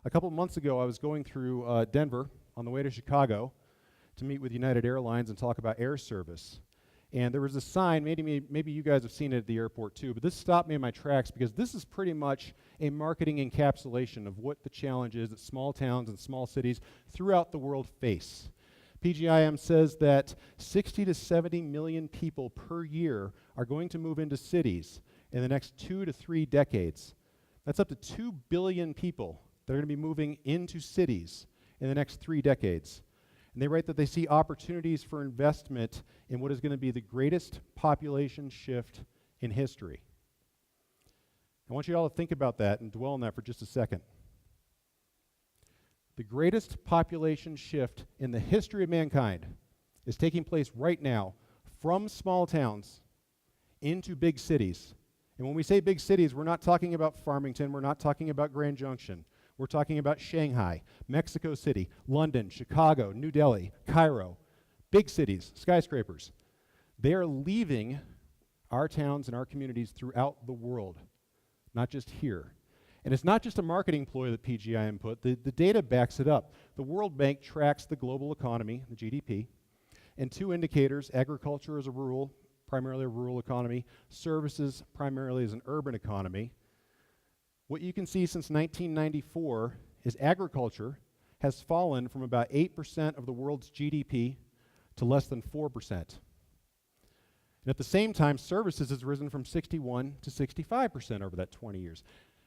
A couple of months ago, I was going through Denver on the way to Chicago to meet with United Airlines and talk about air service. And there was a sign, maybe you guys have seen it at the airport too, but this stopped me in my tracks because this is pretty much a marketing encapsulation of what the challenge is that small towns and small cities throughout the world face. PGIM says that 60 to 70 million people per year are going to move into cities in the next 2 to 3 decades. That's up to 2 billion people that are going to be moving into cities in the next 3 decades. And they write that they see opportunities for investment in what is going to be the greatest population shift in history. I want you all to think about that and dwell on that for just a second. The greatest population shift in the history of mankind is taking place right now from small towns into big cities. And when we say big cities, we're not talking about Farmington, we're not talking about Grand Junction. We're talking about Shanghai, Mexico City, London, Chicago, New Delhi, Cairo, big cities, skyscrapers. They are leaving our towns and our communities throughout the world, not just here. And it's not just a marketing ploy that PGIM put. The data backs it up. The World Bank tracks the global economy, the GDP, and 2 indicators: agriculture is primarily a rural economy, services primarily as an urban economy. What you can see since 1994 is agriculture has fallen from about 8% of the world's GDP to less than 4%. And at the same time, services has risen from 61 to 65% over that 20 years.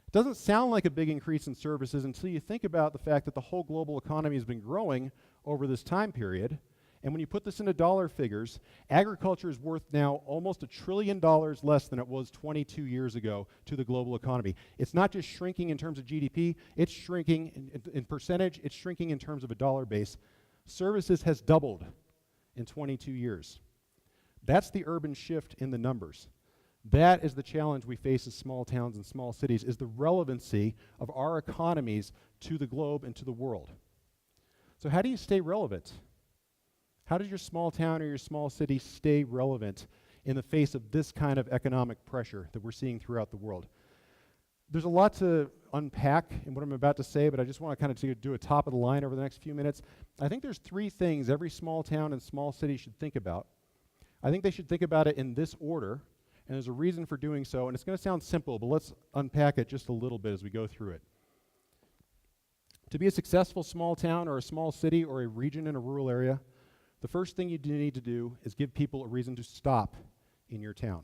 It doesn't sound like a big increase in services until you think about the fact that the whole global economy has been growing over this time period. And when you put this into dollar figures, agriculture is worth now almost $1 trillion less than it was 22 years ago to the global economy. It's not just shrinking in terms of GDP, it's shrinking in percentage, it's shrinking in terms of a dollar base. Services has doubled in 22 years. That's the urban shift in the numbers. That is the challenge we face as small towns and small cities, is the relevancy of our economies to the globe and to the world. So how do you stay relevant? How does your small town or your small city stay relevant in the face of this kind of economic pressure that we're seeing throughout the world? There's a lot to unpack in what I'm about to say, but I just want to kind of do a top of the line over the next few minutes. I think there's 3 things every small town and small city should think about. I think they should think about it in this order, and there's a reason for doing so, and it's going to sound simple, but let's unpack it just a little bit as we go through it. To be a successful small town or a small city or a region in a rural area, the first thing you need to do is give people a reason to stop in your town.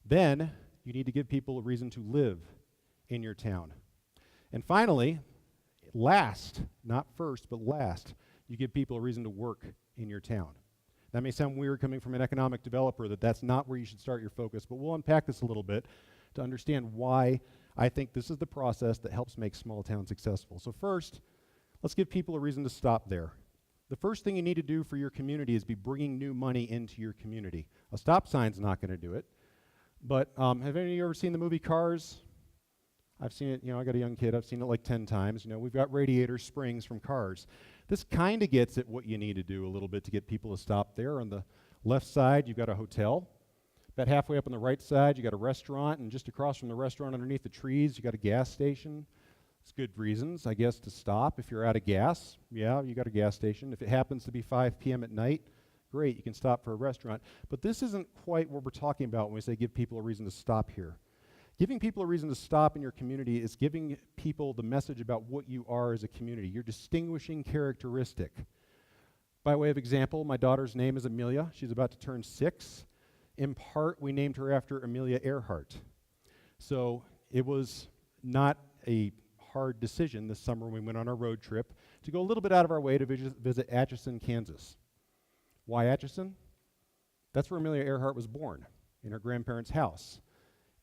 Then, you need to give people a reason to live in your town. And finally, last, not first, but last, you give people a reason to work in your town. That may sound weird coming from an economic developer, that's not where you should start your focus, but we'll unpack this a little bit to understand why I think this is the process that helps make small towns successful. So first, let's give people a reason to stop there. The first thing you need to do for your community is be bringing new money into your community. A stop sign's not going to do it, but have any of you ever seen the movie Cars? I've seen it, I got a young kid, I've seen it like 10 times. We've got radiator springs from Cars. This kind of gets at what you need to do a little bit to get people to stop there. On the left side, you've got a hotel. About halfway up on the right side, you got a restaurant, and just across from the restaurant underneath the trees, you got a gas station. It's good reasons, I guess, to stop. If you're out of gas, yeah, you got a gas station. If it happens to be 5 p.m. at night, great, you can stop for a restaurant. But this isn't quite what we're talking about when we say give people a reason to stop here. Giving people a reason to stop in your community is giving people the message about what you are as a community, your distinguishing characteristic. By way of example, my daughter's name is Amelia. She's about to turn 6. In part, we named her after Amelia Earhart. So it was not a hard decision this summer when we went on our road trip to go a little bit out of our way to visit Atchison, Kansas. Why Atchison? That's where Amelia Earhart was born, in her grandparents' house.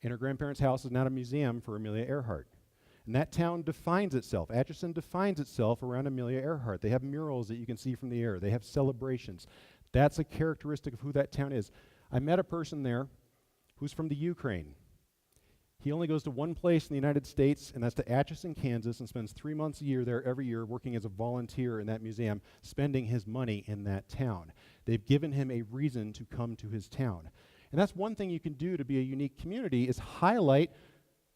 And her grandparents' house is now a museum for Amelia Earhart. And that town defines itself. Atchison defines itself around Amelia Earhart. They have murals that you can see from the air. They have celebrations. That's a characteristic of who that town is. I met a person there who's from the Ukraine. He only goes to one place in the United States, and that's to Atchison, Kansas, and spends 3 months a year there every year working as a volunteer in that museum, spending his money in that town. They've given him a reason to come to his town. And that's one thing you can do to be a unique community, is highlight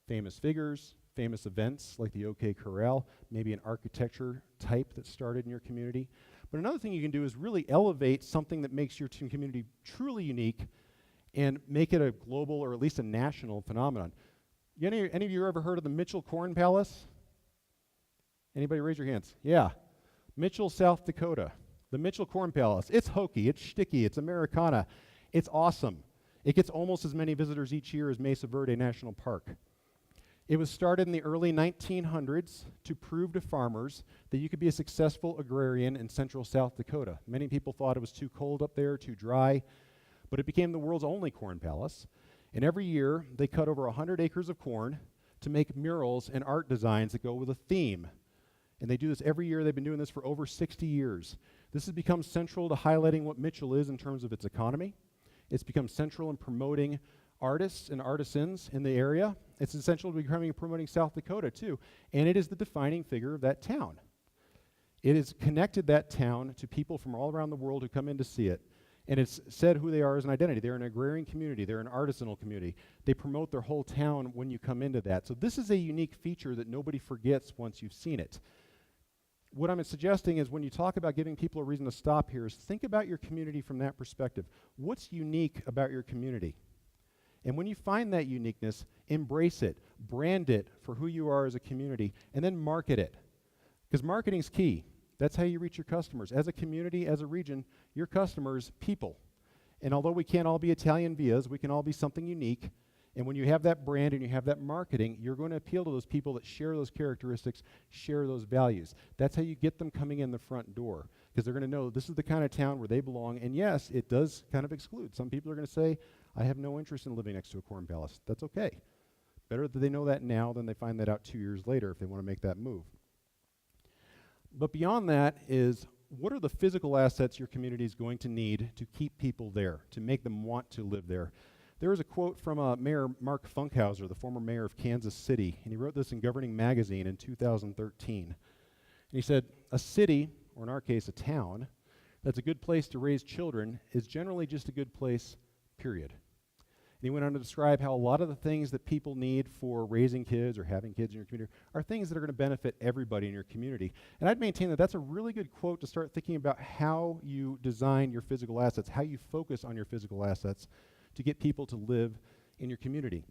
famous figures, famous events like the OK Corral, maybe an architecture type that started in your community. But another thing you can do is really elevate something that makes your community truly unique and make it a global or at least a national phenomenon. Any of you ever heard of the Mitchell Corn Palace? Anybody raise your hands? Yeah. Mitchell, South Dakota. The Mitchell Corn Palace. It's hokey, it's shticky, it's Americana. It's awesome. It gets almost as many visitors each year as Mesa Verde National Park. It was started in the early 1900s to prove to farmers that you could be a successful agrarian in central South Dakota. Many people thought it was too cold up there, too dry, but it became the world's only corn palace. And every year, they cut over 100 acres of corn to make murals and art designs that go with a theme. And they do this every year. They've been doing this for over 60 years. This has become central to highlighting what Mitchell is in terms of its economy. It's become central in promoting artists and artisans in the area. It's essential to becoming promoting South Dakota too. And it is the defining figure of that town. It has connected that town to people from all around the world who come in to see it. And it's said who they are as an identity. They're an agrarian community. They're an artisanal community. They promote their whole town when you come into that. So this is a unique feature that nobody forgets once you've seen it. What I'm suggesting is when you talk about giving people a reason to stop here is think about your community from that perspective. What's unique about your community? And when you find that uniqueness, embrace it, brand it for who you are as a community, and then market it. Because marketing's key. That's how you reach your customers. As a community, as a region, your customers, people. And although we can't all be Italian Vias, we can all be something unique. And when you have that brand and you have that marketing, you're going to appeal to those people that share those characteristics, share those values. That's how you get them coming in the front door. Because they're going to know this is the kind of town where they belong. And yes, it does kind of exclude. Some people are going to say, I have no interest in living next to a corn palace. That's okay. Better that they know that now than they find that out 2 years later if they want to make that move. But beyond that is, what are the physical assets your community is going to need to keep people there, to make them want to live there? There is a quote from Mayor Mark Funkhauser, the former mayor of Kansas City, and he wrote this in Governing Magazine in 2013. And he said, a city, or in our case a town, that's a good place to raise children is generally just a good place, period. And he went on to describe how a lot of the things that people need for raising kids or having kids in your community are things that are going to benefit everybody in your community. And I'd maintain that that's a really good quote to start thinking about how you design your physical assets, how you focus on your physical assets to get people to live in your community.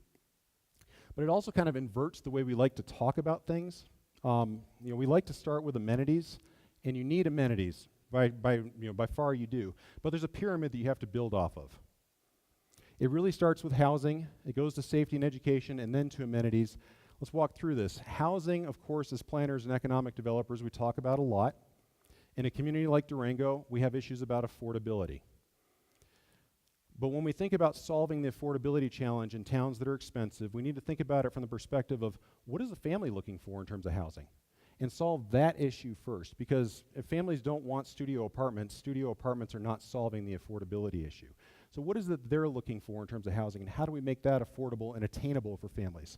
But it also kind of inverts the way we like to talk about things. We like to start with amenities, and you need amenities. By far you do. But there's a pyramid that you have to build off of. It really starts with housing, it goes to safety and education, and then to amenities. Let's walk through this. Housing, of course, as planners and economic developers, we talk about a lot. In a community like Durango, we have issues about affordability. But when we think about solving the affordability challenge in towns that are expensive, we need to think about it from the perspective of what is a family looking for in terms of housing? And solve that issue first, because if families don't want studio apartments are not solving the affordability issue. So what is it they're looking for in terms of housing, and how do we make that affordable and attainable for families?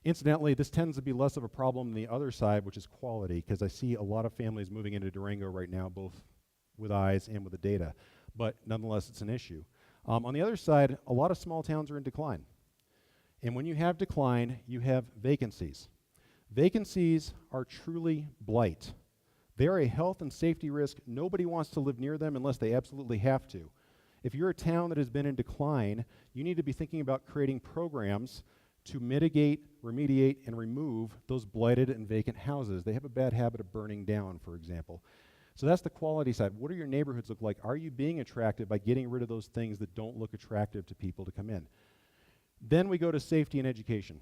Incidentally, this tends to be less of a problem than the other side, which is quality, because I see a lot of families moving into Durango right now, both with eyes and with the data. But nonetheless, it's an issue. On the other side, a lot of small towns are in decline. And when you have decline, you have vacancies. Vacancies are truly blight. They are a health and safety risk. Nobody wants to live near them unless they absolutely have to. If you're a town that has been in decline, you need to be thinking about creating programs to mitigate, remediate, and remove those blighted and vacant houses. They have a bad habit of burning down, for example. So that's the quality side. What do your neighborhoods look like? Are you being attractive by getting rid of those things that don't look attractive to people to come in? Then we go to safety and education.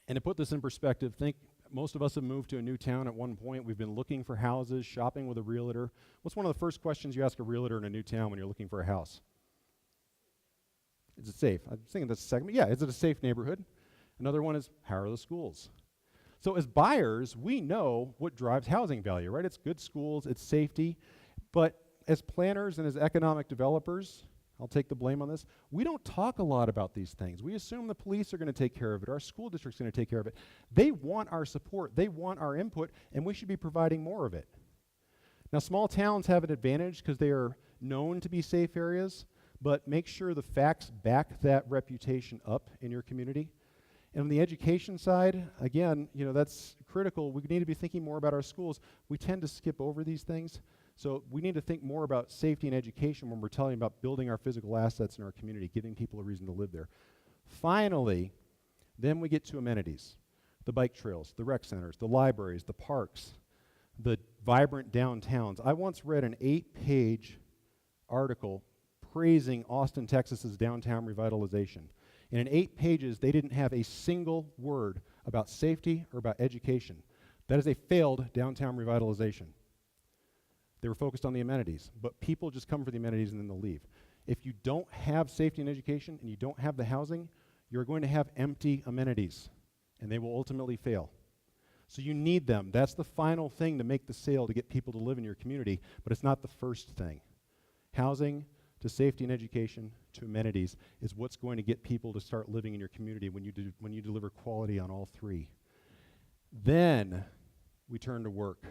And to put this in perspective, think most of us have moved to a new town at one point. We've been looking for houses, shopping with a realtor. What's one of the first questions you ask a realtor in a new town when you're looking for a house? Is it safe? I'm thinking that's a segment. Yeah, is it a safe neighborhood? Another one is, how are the schools? So as buyers, we know what drives housing value, right? It's good schools, it's safety. But as planners and as economic developers, I'll take the blame on this, we don't talk a lot about these things. We assume the police are going to take care of it, our school district's going to take care of it. They want our support, they want our input, and we should be providing more of it. Now, small towns have an advantage because they are known to be safe areas, but make sure the facts back that reputation up in your community. And on the education side, again, that's critical. We need to be thinking more about our schools. We tend to skip over these things. So we need to think more about safety and education when we're telling about building our physical assets in our community, giving people a reason to live there. Finally, then we get to amenities. The bike trails, the rec centers, the libraries, the parks, the vibrant downtowns. I once read an 8-page article praising Austin, Texas's downtown revitalization. And in 8 pages, they didn't have a single word about safety or about education. That is a failed downtown revitalization. They were focused on the amenities, but people just come for the amenities and then they'll leave. If you don't have safety and education and you don't have the housing, you're going to have empty amenities, and they will ultimately fail. So you need them. That's the final thing to make the sale to get people to live in your community, but it's not the first thing. Housing, to safety and education, to amenities is what's going to get people to start living in your community when you deliver quality on all three. Then we turn to work.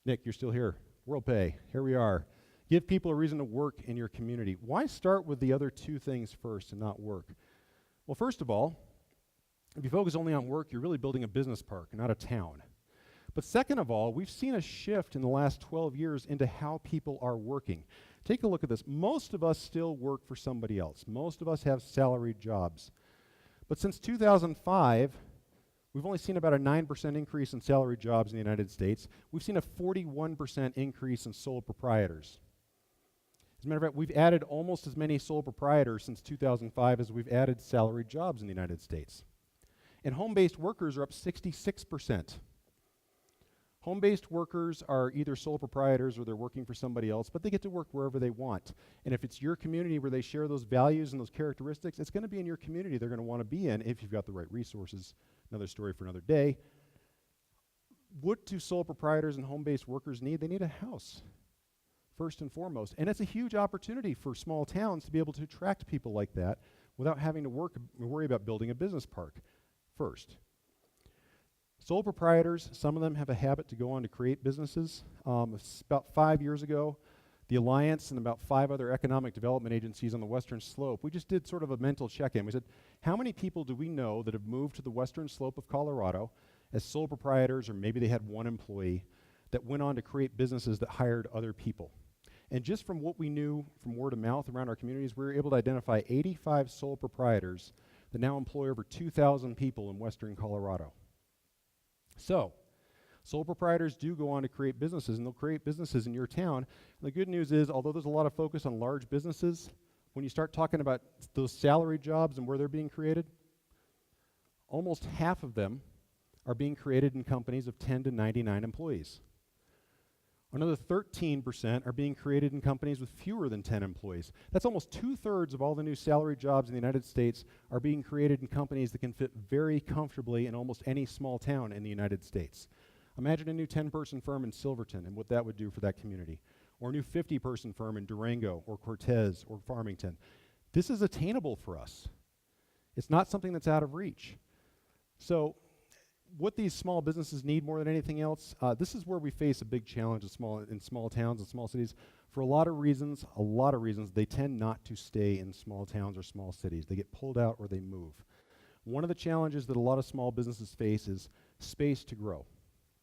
Nick, you're still here. WorldPay, here we are. Give people a reason to work in your community. Why start with the other two things first and not work? Well, first of all, if you focus only on work, you're really building a business park, not a town. But second of all, we've seen a shift in the last 12 years into how people are working. Take a look at this. Most of us still work for somebody else. Most of us have salaried jobs. But since 2005, we've only seen about a 9% increase in salaried jobs in the United States. We've seen a 41% increase in sole proprietors. As a matter of fact, we've added almost as many sole proprietors since 2005 as we've added salaried jobs in the United States. And home-based workers are up 66%. Home-based workers are either sole proprietors or they're working for somebody else, but they get to work wherever they want. And if it's your community where they share those values and those characteristics, it's going to be in your community they're going to want to be in if you've got the right resources. Another story for another day. What do sole proprietors and home-based workers need? They need a house, first and foremost. And it's a huge opportunity for small towns to be able to attract people like that without having to worry about building a business park first. Sole proprietors, some of them have a habit to go on to create businesses. About 5 years ago, the Alliance and about 5 other economic development agencies on the Western Slope, we just did sort of a mental check-in. We said, how many people do we know that have moved to the Western Slope of Colorado as sole proprietors, or maybe they had one employee, that went on to create businesses that hired other people? And just from what we knew from word of mouth around our communities, we were able to identify 85 sole proprietors that now employ over 2,000 people in Western Colorado. So, sole proprietors do go on to create businesses, and they'll create businesses in your town. And the good news is, although there's a lot of focus on large businesses, when you start talking about those salaried jobs and where they're being created, almost half of them are being created in companies of 10 to 99 employees. Another 13% are being created in companies with fewer than 10 employees. That's almost 2/3 of all the new salaried jobs in the United States are being created in companies that can fit very comfortably in almost any small town in the United States. Imagine a new 10-person firm in Silverton and what that would do for that community, or a new 50-person firm in Durango or Cortez or Farmington. This is attainable for us. It's not something that's out of reach. So what these small businesses need more than anything else, this is where we face a big challenge in small towns and small cities. For a lot of reasons, they tend not to stay in small towns or small cities. They get pulled out or they move. One of the challenges that a lot of small businesses face is space to grow.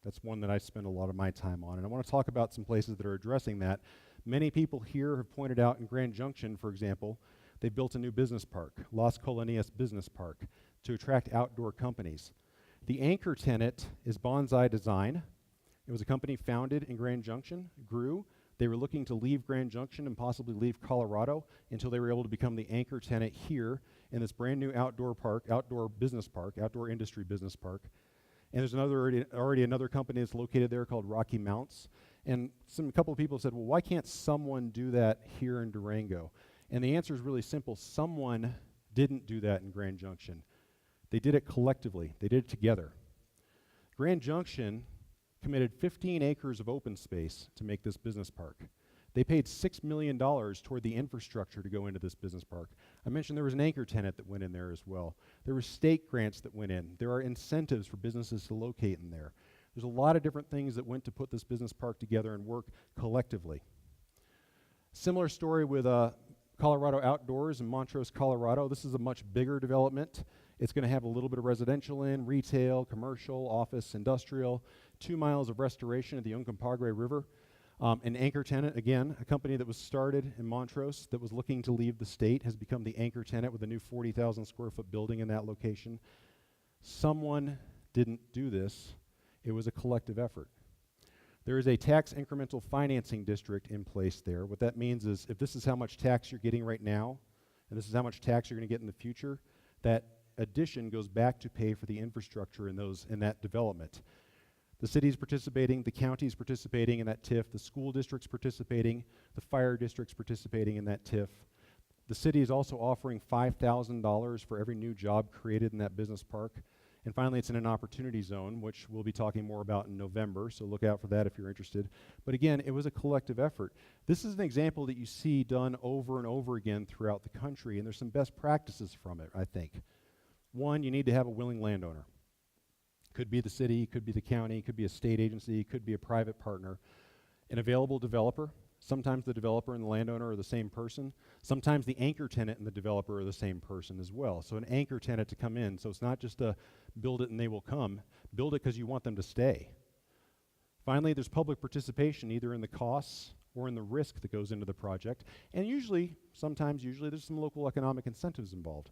That's one that I spend a lot of my time on, and I want to talk about some places that are addressing that. Many people here have pointed out in Grand Junction, for example, they built a new business park, Las Colonias Business Park, to attract outdoor companies. The anchor tenant is Bonsai Design. It was a company founded in Grand Junction, grew. They were looking to leave Grand Junction and possibly leave Colorado until they were able to become the anchor tenant here in this brand new outdoor industry business park. And there's already another company that's located there called Rocky Mounts. And a couple of people said, well, why can't someone do that here in Durango? And the answer is really simple. Someone didn't do that in Grand Junction. They did it collectively. They did it together. Grand Junction committed 15 acres of open space to make this business park. They paid $6 million toward the infrastructure to go into this business park. I mentioned there was an anchor tenant that went in there as well. There were state grants that went in. There are incentives for businesses to locate in there. There's a lot of different things that went to put this business park together and work collectively. Similar story with Colorado Outdoors in Montrose, Colorado. This is a much bigger development. It's going to have a little bit of residential in, retail, commercial, office, industrial, 2 miles of restoration at the Uncompahgre River. An anchor tenant, again, a company that was started in Montrose that was looking to leave the state has become the anchor tenant with a new 40,000 square foot building in that location. Someone didn't do this. It was a collective effort. There is a tax incremental financing district in place there. What that means is if this is how much tax you're getting right now, and this is how much tax you're going to get in the future, that addition goes back to pay for the infrastructure in that development. The city's participating, the county's participating in that TIF, the school district's participating, the fire district's participating in that TIF. The city is also offering $5,000 for every new job created in that business park. And finally, it's in an opportunity zone, which we'll be talking more about in November, so look out for that if you're interested. But again, it was a collective effort. This is an example that you see done over and over again throughout the country, and there's some best practices from it, I think. One, you need to have a willing landowner. Could be the city, could be the county, could be a state agency, could be a private partner. An available developer. Sometimes the developer and the landowner are the same person. Sometimes the anchor tenant and the developer are the same person as well. So an anchor tenant to come in. So it's not just a build it and they will come. Build it because you want them to stay. Finally, there's public participation either in the costs or in the risk that goes into the project. And usually, there's some local economic incentives involved.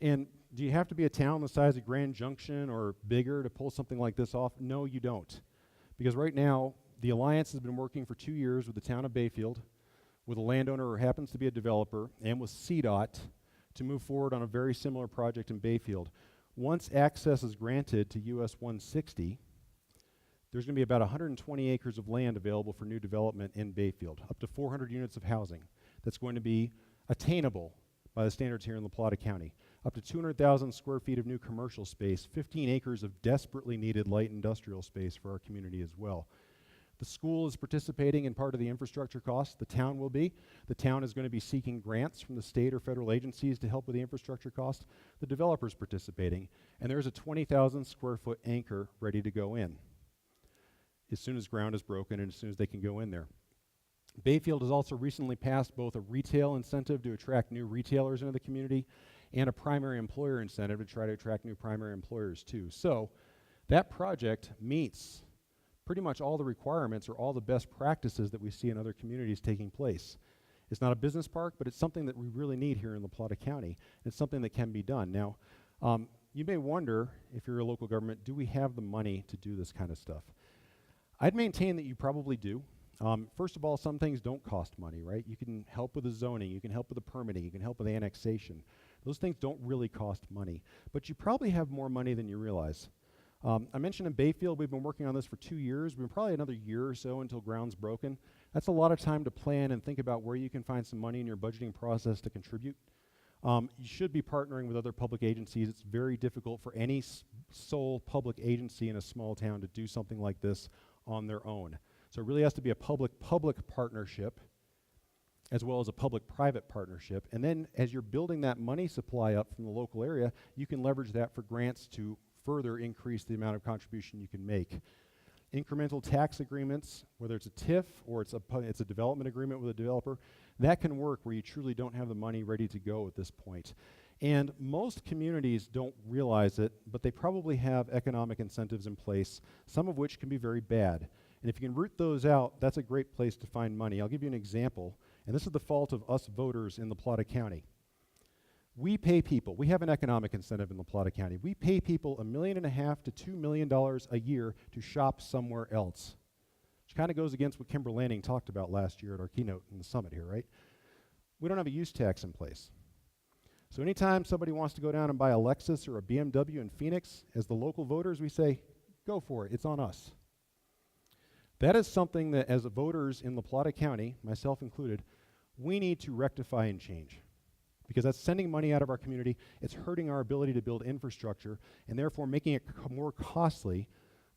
And do you have to be a town the size of Grand Junction or bigger to pull something like this off? No, you don't. Because right now, the Alliance has been working for 2 years with the town of Bayfield, with a landowner who happens to be a developer, and with CDOT to move forward on a very similar project in Bayfield. Once access is granted to US 160, there's going to be about 120 acres of land available for new development in Bayfield, up to 400 units of housing that's going to be attainable by the standards here in La Plata County. Up to 200,000 square feet of new commercial space, 15 acres of desperately needed light industrial space for our community as well. The school is participating in part of the infrastructure costs. The town will be. The town is going to be seeking grants from the state or federal agencies to help with the infrastructure costs. The developer's participating. And there's a 20,000 square foot anchor ready to go in as soon as ground is broken and as soon as they can go in there. Bayfield has also recently passed both a retail incentive to attract new retailers into the community and a primary employer incentive to try to attract new primary employers too. So that project meets pretty much all the requirements or all the best practices that we see in other communities taking place. It's not a business park, but it's something that we really need here in La Plata County. It's something that can be done. Now, you may wonder, if you're a local government, do we have the money to do this kind of stuff? I'd maintain that you probably do. First of all, some things don't cost money, right? You can help with the zoning, you can help with the permitting, you can help with the annexation. Those things don't really cost money, but you probably have more money than you realize. I mentioned in Bayfield, we've been working on this for 2 years. We've been probably another year or so until ground's broken. That's a lot of time to plan and think about where you can find some money in your budgeting process to contribute. You should be partnering with other public agencies. It's very difficult for any sole public agency in a small town to do something like this on their own. So it really has to be a public-public partnership as well as a public-private partnership. And then as you're building that money supply up from the local area, you can leverage that for grants to further increase the amount of contribution you can make. Incremental tax agreements, whether it's a TIF or it's a development agreement with a developer, that can work where you truly don't have the money ready to go at this point. And most communities don't realize it, but they probably have economic incentives in place, some of which can be very bad. And if you can root those out, that's a great place to find money. I'll give you an example, and this is the fault of us voters in La Plata County. We pay people, we have an economic incentive in La Plata County. We pay people $1.5 million to $2 million a year to shop somewhere else, which kind of goes against what Kimber Lanning talked about last year at our keynote in the summit here, right? We don't have a use tax in place. So anytime somebody wants to go down and buy a Lexus or a BMW in Phoenix, as the local voters, we say, go for it, it's on us. That is something that as voters in La Plata County, myself included, we need to rectify and change. Because that's sending money out of our community, it's hurting our ability to build infrastructure, and therefore making it more costly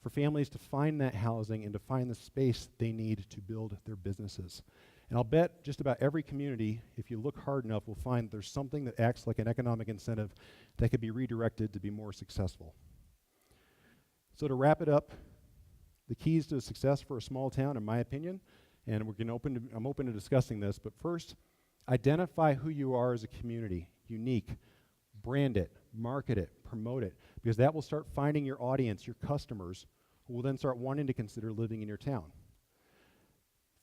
for families to find that housing and to find the space they need to build their businesses. And I'll bet just about every community, if you look hard enough, will find there's something that acts like an economic incentive that could be redirected to be more successful. So to wrap it up, the keys to success for a small town, in my opinion, and I'm open to discussing this, but first, identify who you are as a community, unique. brand it, market it, promote it, because that will start finding your audience, your customers, who will then start wanting to consider living in your town.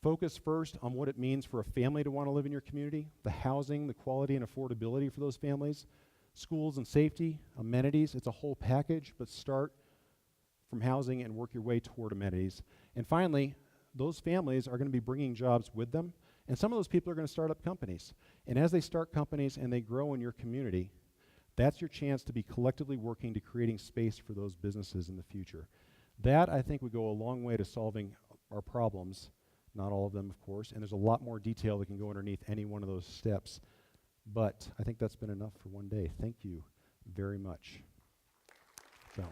Focus first on what it means for a family to want to live in your community, the housing, the quality and affordability for those families, schools and safety, amenities. It's a whole package, but start from housing and work your way toward amenities. And finally, those families are going to be bringing jobs with them, and some of those people are going to start up companies. And as they start companies and they grow in your community, that's your chance to be collectively working to creating space for those businesses in the future. That, I think, would go a long way to solving our problems. Not all of them, of course, and there's a lot more detail that can go underneath any one of those steps. But I think that's been enough for one day. Thank you very much. So.